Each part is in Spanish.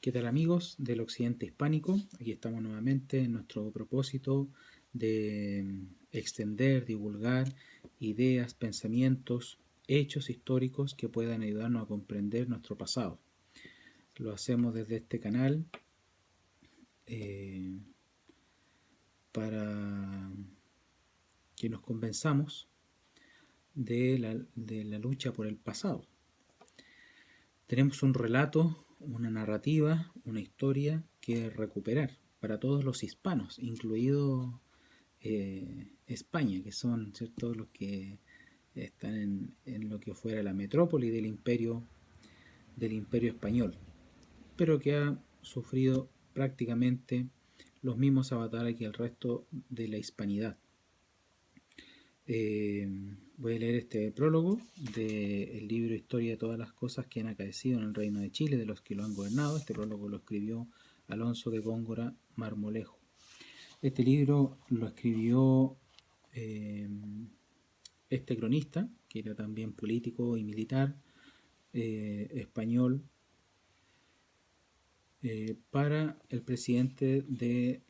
¿Qué tal amigos del occidente hispánico? Aquí estamos nuevamente en nuestro propósito de extender, divulgar ideas, pensamientos, hechos históricos que puedan ayudarnos a comprender nuestro pasado. Lo hacemos desde este canal para que nos convenzamos de la lucha por el pasado. Tenemos un relato, una narrativa, una historia que recuperar para todos los hispanos, incluido España, que son, ¿cierto?, los que están en lo que fuera la metrópoli del imperio español, pero que ha sufrido prácticamente los mismos avatares que el resto de la hispanidad. Voy a leer este prólogo del libro Historia de todas las cosas que han acaecido en el Reino de Chile, de los que lo han gobernado. Este prólogo lo escribió Alonso de Góngora Marmolejo. Este libro lo escribió este cronista, que era también político y militar español, para el presidente del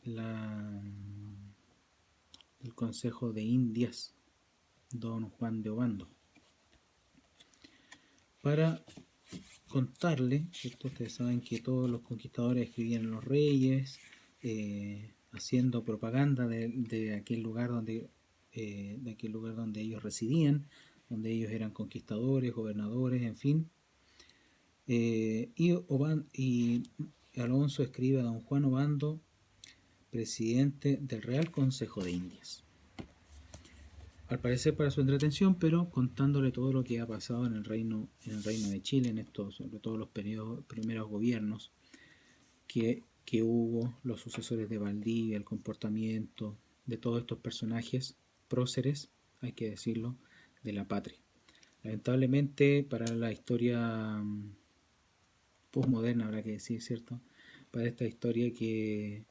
Consejo de Indias, don Juan de Obando, para contarle, ¿cierto? Ustedes saben que todos los conquistadores escribían en los reyes, haciendo propaganda de aquel lugar donde ellos residían, donde ellos eran conquistadores, gobernadores, en fin. Y Alonso escribe a don Juan Obando, presidente del Real Consejo de Indias, al parecer para su entretención, pero contándole todo lo que ha pasado en el reino de Chile, sobre todo los primeros gobiernos que hubo, los sucesores de Valdivia, el comportamiento de todos estos personajes próceres, hay que decirlo, de la patria. Lamentablemente, para la historia postmoderna, habrá que decir, ¿cierto?, para esta historia, que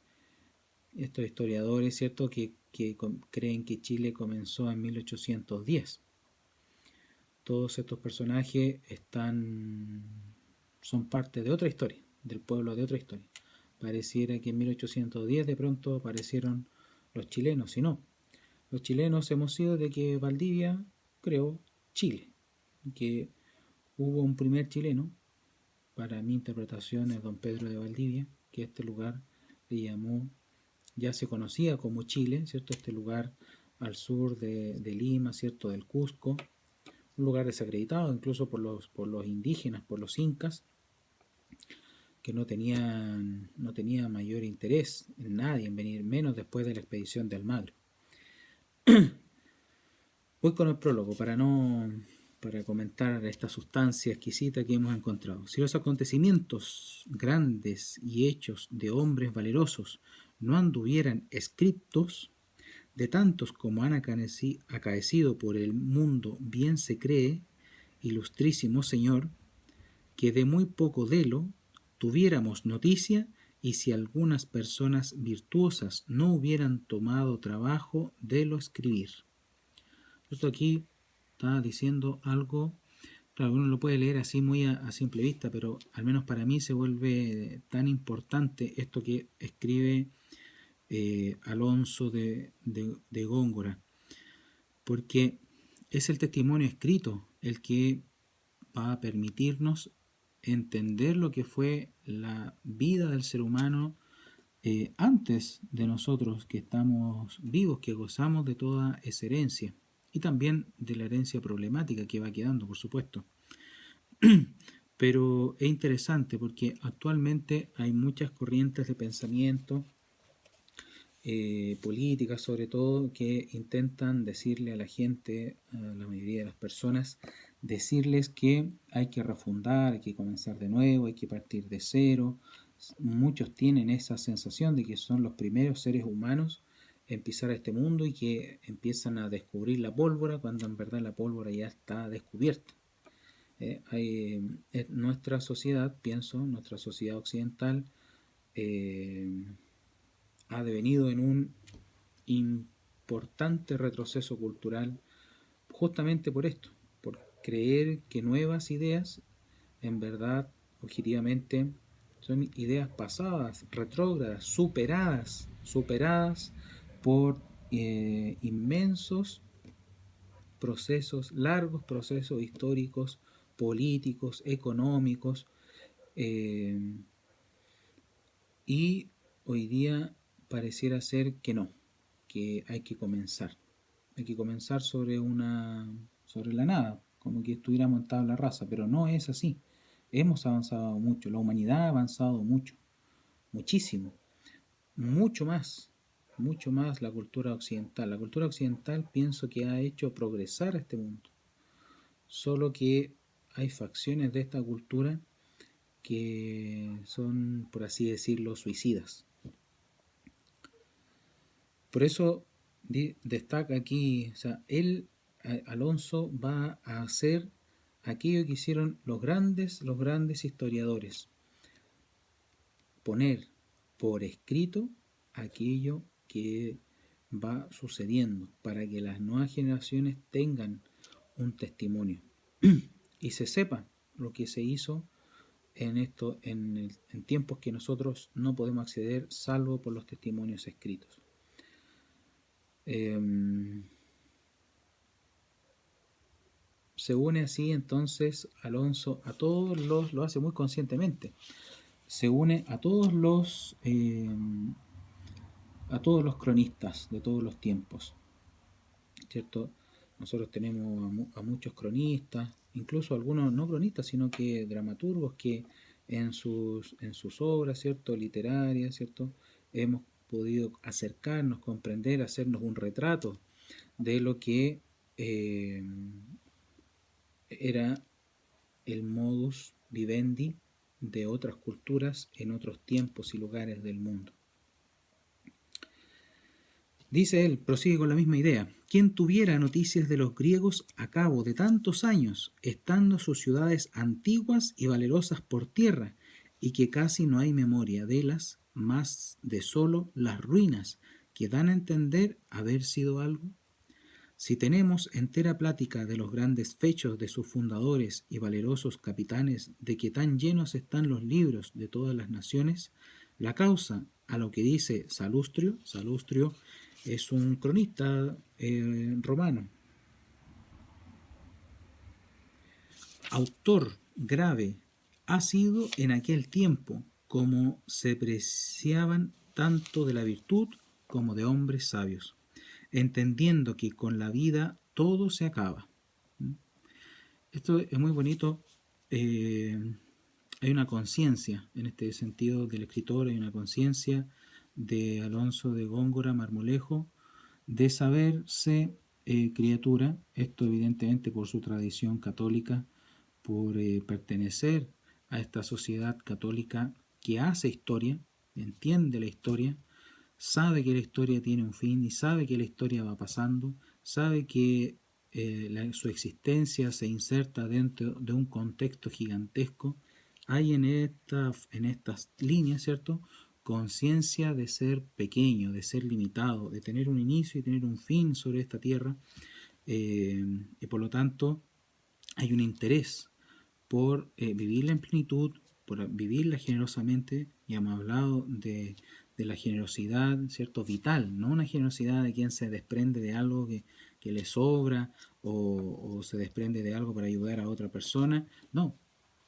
estos historiadores, ¿cierto?, que creen que Chile comenzó en 1810. Todos estos personajes son parte de otra historia, del pueblo de otra historia. Pareciera que en 1810 de pronto aparecieron los chilenos, y no. Los chilenos hemos sido de que Valdivia creó Chile, que hubo un primer chileno, para mi interpretación es don Pedro de Valdivia, que este lugar le llamó, ya se conocía como Chile, ¿cierto? Este lugar al sur de Lima, ¿cierto?, del Cusco, un lugar desacreditado incluso por los indígenas, por los incas, que no tenía mayor interés en nadie en venir, menos después de la expedición de Almagro. Voy con el prólogo para comentar esta sustancia exquisita que hemos encontrado. Si los acontecimientos grandes y hechos de hombres valerosos no anduvieran escritos, de tantos como han acaecido por el mundo, bien se cree, ilustrísimo señor, que de muy poco delo tuviéramos noticia, y si algunas personas virtuosas no hubieran tomado trabajo de lo escribir. Esto aquí está diciendo algo, claro, uno lo puede leer así muy a simple vista, pero al menos para mí se vuelve tan importante esto que escribe Alonso de Góngora, porque es el testimonio escrito el que va a permitirnos entender lo que fue la vida del ser humano antes de nosotros, que estamos vivos, que gozamos de toda esa herencia, y también de la herencia problemática que va quedando, por supuesto. Pero es interesante porque actualmente hay muchas corrientes de pensamiento, políticas sobre todo, que intentan decirle a la gente, a la mayoría de las personas, decirles que hay que refundar, hay que comenzar de nuevo, hay que partir de cero. Muchos tienen esa sensación de que son los primeros seres humanos en pisar este mundo y que empiezan a descubrir la pólvora, cuando en verdad la pólvora ya está descubierta. Nuestra sociedad, nuestra sociedad occidental, ha devenido en un importante retroceso cultural, justamente por esto, por creer que nuevas ideas en verdad objetivamente Son ideas pasadas, retrógradas, superadas por inmensos procesos, largos procesos históricos, políticos, económicos, y hoy día pareciera ser que no, que hay que comenzar. Hay que comenzar sobre la nada, como que estuviéramos en tabla rasa, pero no es así. Hemos avanzado mucho, la humanidad ha avanzado mucho, muchísimo, mucho más la cultura occidental. La cultura occidental pienso que ha hecho progresar a este mundo, solo que hay facciones de esta cultura que son, por así decirlo, suicidas. Por eso destaca aquí, o sea, Alonso va a hacer aquello que hicieron los grandes historiadores, poner por escrito aquello que va sucediendo para que las nuevas generaciones tengan un testimonio y se sepa lo que se hizo en tiempos que nosotros no podemos acceder salvo por los testimonios escritos. Se une así entonces Alonso a todos lo hace muy conscientemente, se une a todos los cronistas de todos los tiempos, ¿cierto? Nosotros tenemos a muchos cronistas, incluso algunos no cronistas, sino que dramaturgos que en sus obras, ¿cierto?, literarias, ¿cierto?, hemos podido acercarnos, comprender, hacernos un retrato de lo que era el modus vivendi de otras culturas en otros tiempos y lugares del mundo. Dice él, prosigue con la misma idea: ¿quién tuviera noticias de los griegos a cabo de tantos años, estando sus ciudades antiguas y valerosas por tierra, y que casi no hay memoria de las, más de solo las ruinas, que dan a entender haber sido algo? Si tenemos entera plática de los grandes fechos de sus fundadores y valerosos capitanes, de que tan llenos están los libros de todas las naciones, la causa a lo que dice Salustrio es un cronista romano, autor grave ha sido en aquel tiempo, como se preciaban tanto de la virtud como de hombres sabios, entendiendo que con la vida todo se acaba. Esto es muy bonito. Hay una conciencia en este sentido del escritor, hay una conciencia de Alonso de Góngora Marmolejo de saberse criatura, esto evidentemente por su tradición católica, por pertenecer a esta sociedad católica que hace historia, entiende la historia, sabe que la historia tiene un fin y sabe que la historia va pasando, sabe que su existencia se inserta dentro de un contexto gigantesco. Hay en estas líneas, ¿cierto?, conciencia de ser pequeño, de ser limitado, de tener un inicio y tener un fin sobre esta tierra, y por lo tanto hay un interés por vivirla en plenitud, por vivirla generosamente. Ya hemos hablado de la generosidad, ¿cierto?, vital, no una generosidad de quien se desprende de algo que le sobra o se desprende de algo para ayudar a otra persona. No,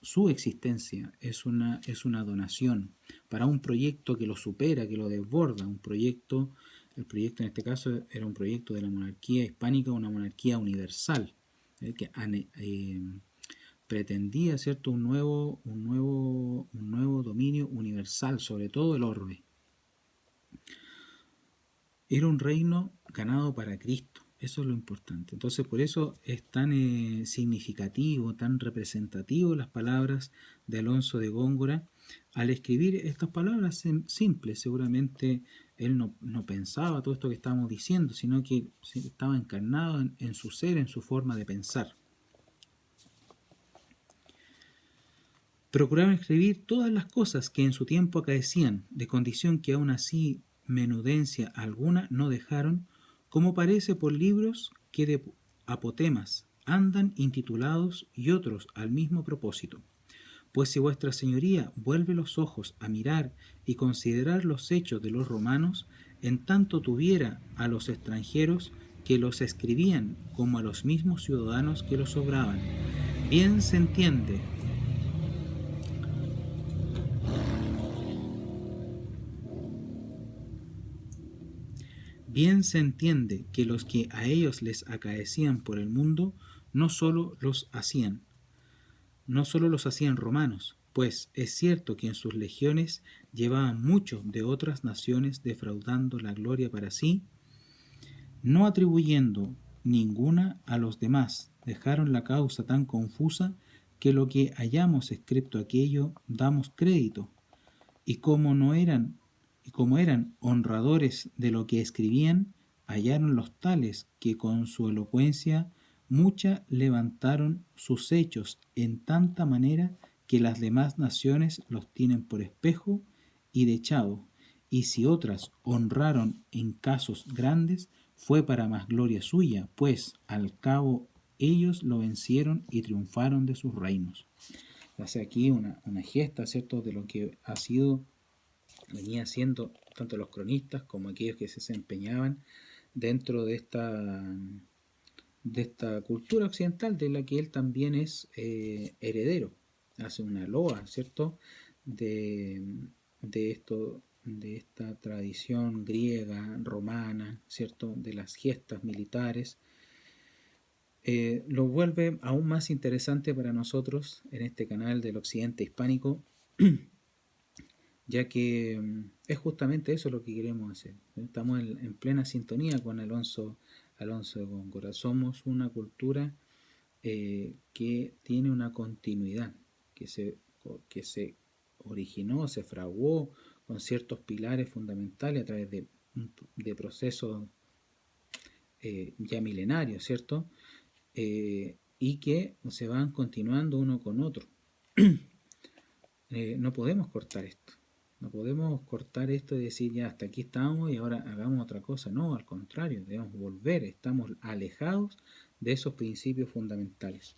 su existencia es una donación para un proyecto que lo supera, que lo desborda, el proyecto en este caso era un proyecto de la monarquía hispánica, una monarquía universal, que pretendía, ¿cierto?, un nuevo dominio universal sobre todo el orbe. Era un reino ganado para Cristo, eso es lo importante. Entonces por eso es tan significativo, tan representativo las palabras de Alonso de Góngora al escribir estas palabras simples. Seguramente él no pensaba todo esto que estábamos diciendo, sino que estaba encarnado en su ser, en su forma de pensar. Procuraron escribir todas las cosas que en su tiempo acaecían, de condición que aún así menudencia alguna no dejaron, como parece por libros que de apotemas andan intitulados y otros al mismo propósito. Pues si vuestra señoría vuelve los ojos a mirar y considerar los hechos de los romanos, en tanto tuviera a los extranjeros que los escribían como a los mismos ciudadanos que los obraban. Bien se entiende que los que a ellos les acaecían por el mundo no sólo los hacían romanos, pues es cierto que en sus legiones llevaban muchos de otras naciones defraudando la gloria para sí, no atribuyendo ninguna a los demás, dejaron la causa tan confusa que lo que hayamos escrito aquello damos crédito, y como eran honradores de lo que escribían, hallaron los tales que con su elocuencia mucha levantaron sus hechos en tanta manera que las demás naciones los tienen por espejo y dechado, y si otras honraron en casos grandes, fue para más gloria suya, pues al cabo ellos lo vencieron y triunfaron de sus reinos. Hace aquí una gesta, ¿cierto?, de lo que venía siendo tanto los cronistas como aquellos que se desempeñaban dentro de esta cultura occidental de la que él también es heredero. Hace una loa, ¿cierto?, de esta tradición griega, romana, ¿cierto?, de las gestas militares. Lo vuelve aún más interesante para nosotros en este canal del Occidente Hispánico, ya que es justamente eso lo que queremos hacer. Estamos en plena sintonía con Alonso de Góngora. Somos una cultura que tiene una continuidad, que se originó, se fraguó con ciertos pilares fundamentales a través de procesos ya milenarios, ¿cierto? Y que se van continuando uno con otro. No podemos cortar esto. No podemos cortar esto y decir ya hasta aquí estamos y ahora hagamos otra cosa. No, al contrario, debemos volver. Estamos alejados de esos principios fundamentales.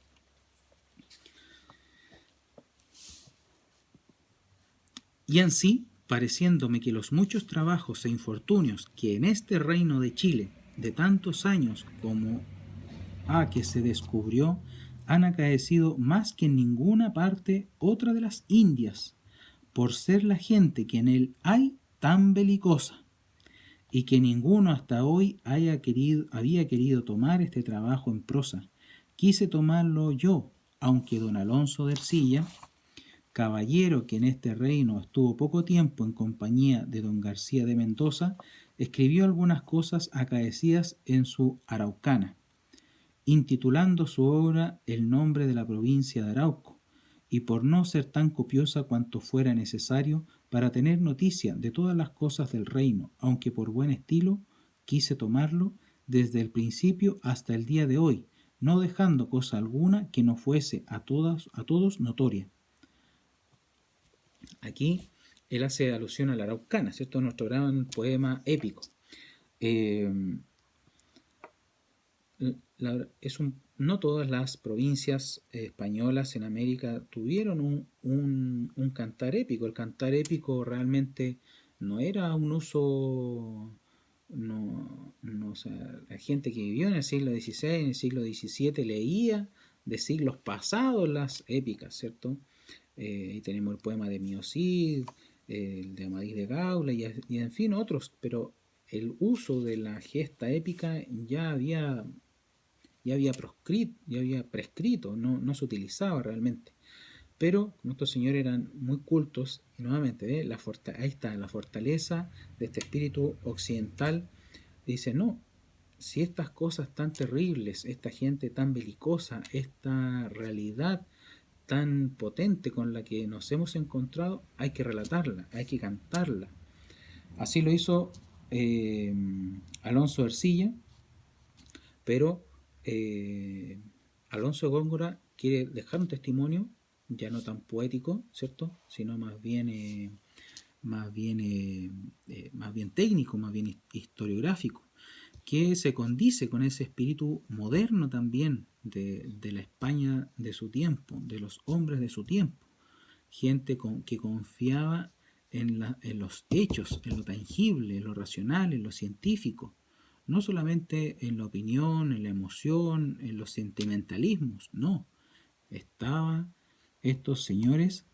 Y así, pareciéndome que los muchos trabajos e infortunios que en este reino de Chile, de tantos años como que se descubrió, han acaecido más que en ninguna parte otra de las Indias, por ser la gente que en él hay tan belicosa, y que ninguno hasta hoy había querido tomar este trabajo en prosa. Quise tomarlo yo, aunque don Alonso de Ercilla, caballero que en este reino estuvo poco tiempo en compañía de don García de Mendoza, escribió algunas cosas acaecidas en su Araucana, intitulando su obra el nombre de la provincia de Arauco, y por no ser tan copiosa cuanto fuera necesario para tener noticia de todas las cosas del reino, aunque por buen estilo quise tomarlo desde el principio hasta el día de hoy, no dejando cosa alguna que no fuese a todos notoria. Aquí él hace alusión a la Araucana, ¿cierto? Nuestro gran poema épico. No todas las provincias españolas en América tuvieron un cantar épico. El cantar épico realmente no era un uso, o sea, la gente que vivió en el siglo XVI, en el siglo XVII leía de siglos pasados las épicas, ¿cierto? Y tenemos el poema de Miocid, el de Amadís de Gaula y en fin otros, pero el uso de la gesta épica ya había prescrito, no se utilizaba realmente. Pero como estos señores eran muy cultos, y nuevamente, ahí está la fortaleza de este espíritu occidental, dice, no, si estas cosas tan terribles, esta gente tan belicosa, esta realidad tan potente con la que nos hemos encontrado, hay que relatarla, hay que cantarla. Así lo hizo Alonso de Ercilla, pero Alonso de Góngora quiere dejar un testimonio ya no tan poético, ¿cierto?, sino más bien técnico, más bien historiográfico, que se condice con ese espíritu moderno también de la España de su tiempo, de los hombres de su tiempo. que confiaba en los hechos, en lo tangible, en lo racional, en lo científico, no solamente en la opinión, en la emoción, en los sentimentalismos, no. Estaban estos señores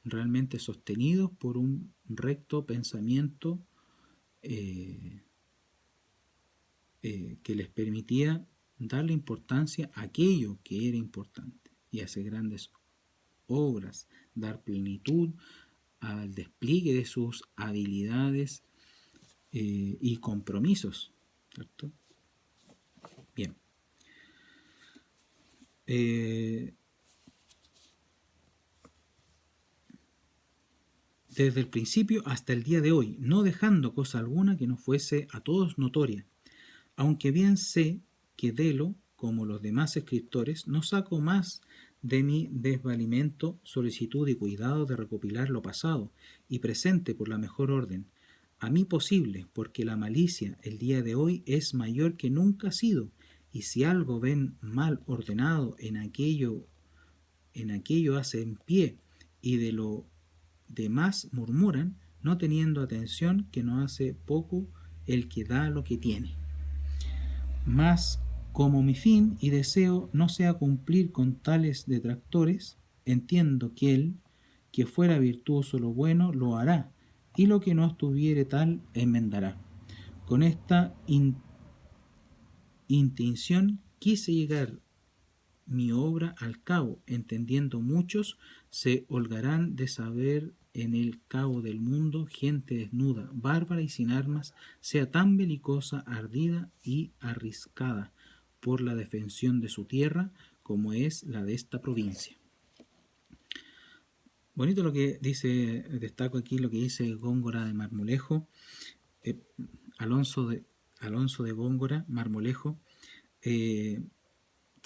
realmente sostenidos por un recto pensamiento que les permitía darle importancia a aquello que era importante y hacer grandes obras, dar plenitud al despliegue de sus habilidades y compromisos, ¿cierto? Bien. Desde el principio hasta el día de hoy, no dejando cosa alguna que no fuese a todos notoria, aunque bien sé que Delo, como los demás escritores, no saco más de mi desvalimiento, solicitud y cuidado de recopilar lo pasado y presente por la mejor orden, a mí posible, porque la malicia el día de hoy es mayor que nunca ha sido, y si algo ven mal ordenado en aquello hacen pie, y de lo demás murmuran, no teniendo atención que no hace poco el que da lo que tiene. Mas como mi fin y deseo no sea cumplir con tales detractores, entiendo que él, que fuera virtuoso lo bueno, lo hará, y lo que no estuviere tal, enmendará. Con esta intención quise llegar mi obra al cabo, entendiendo muchos se holgarán de saber en el cabo del mundo gente desnuda, bárbara y sin armas, sea tan belicosa, ardida y arriscada por la defensión de su tierra como es la de esta provincia. Bonito lo que dice, destaco aquí lo que dice Góngora de Marmolejo, eh, Alonso de Góngora, Marmolejo, se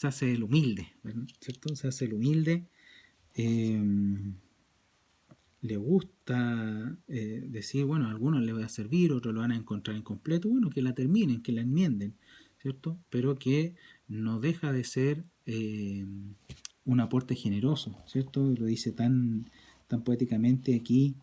hace el humilde, ¿cierto? Se hace el humilde, le gusta decir, bueno, a algunos les va a servir, otros lo van a encontrar incompleto, bueno, que la terminen, que la enmienden, ¿cierto? Pero que no deja de ser un aporte generoso, ¿cierto? Lo dice tan poéticamente aquí.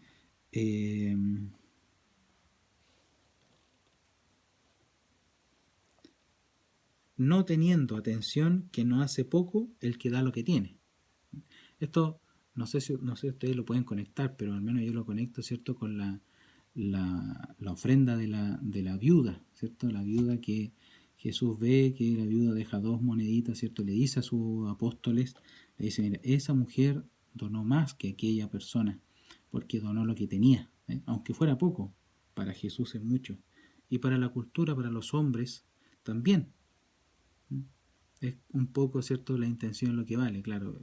No teniendo atención que no hace poco el que da lo que tiene. Esto no sé si ustedes lo pueden conectar, pero al menos yo lo conecto, ¿cierto? Con la ofrenda de la viuda, ¿cierto? La viuda que Jesús ve que la viuda deja 2 moneditas, ¿cierto? Le dice a sus apóstoles, le dice, mira, esa mujer donó más que aquella persona, porque donó lo que tenía, aunque fuera poco, para Jesús es mucho. Y para la cultura, para los hombres, también. Es un poco, ¿cierto?, la intención lo que vale, claro,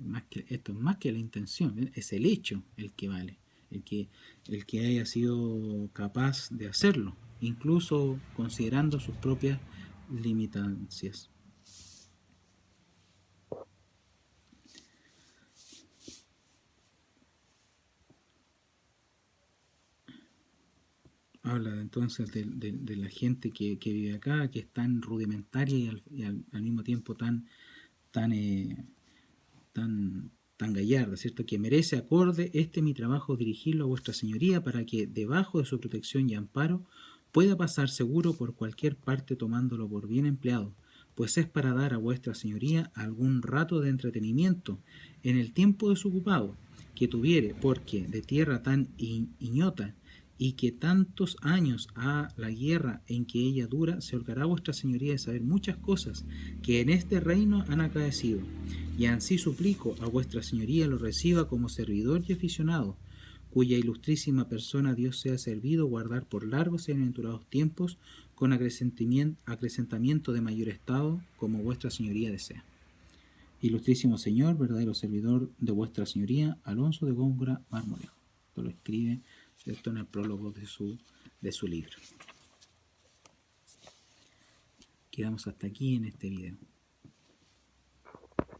esto es más que la intención, es el hecho el que vale, el que haya sido capaz de hacerlo, incluso considerando sus propias limitancias. Habla entonces de la gente que vive acá, que es tan rudimentaria y al mismo tiempo tan tan gallarda, ¿cierto? Que merece acorde mi trabajo dirigirlo a vuestra señoría para que debajo de su protección y amparo pueda pasar seguro por cualquier parte tomándolo por bien empleado, pues es para dar a vuestra señoría algún rato de entretenimiento en el tiempo desocupado que tuviere, porque de tierra tan iñota y que tantos años ha la guerra en que ella dura, se holgará vuestra señoría de saber muchas cosas que en este reino han acaecido, y ansí suplico a vuestra señoría lo reciba como servidor y aficionado, cuya ilustrísima persona Dios sea servido guardar por largos y aventurados tiempos con acrecentamiento de mayor estado, como vuestra señoría desea. Ilustrísimo señor, verdadero servidor de vuestra señoría, Alonso de Góngora Marmolejo. Esto lo escribe, ¿cierto?, en el prólogo de su libro. Quedamos hasta aquí en este video.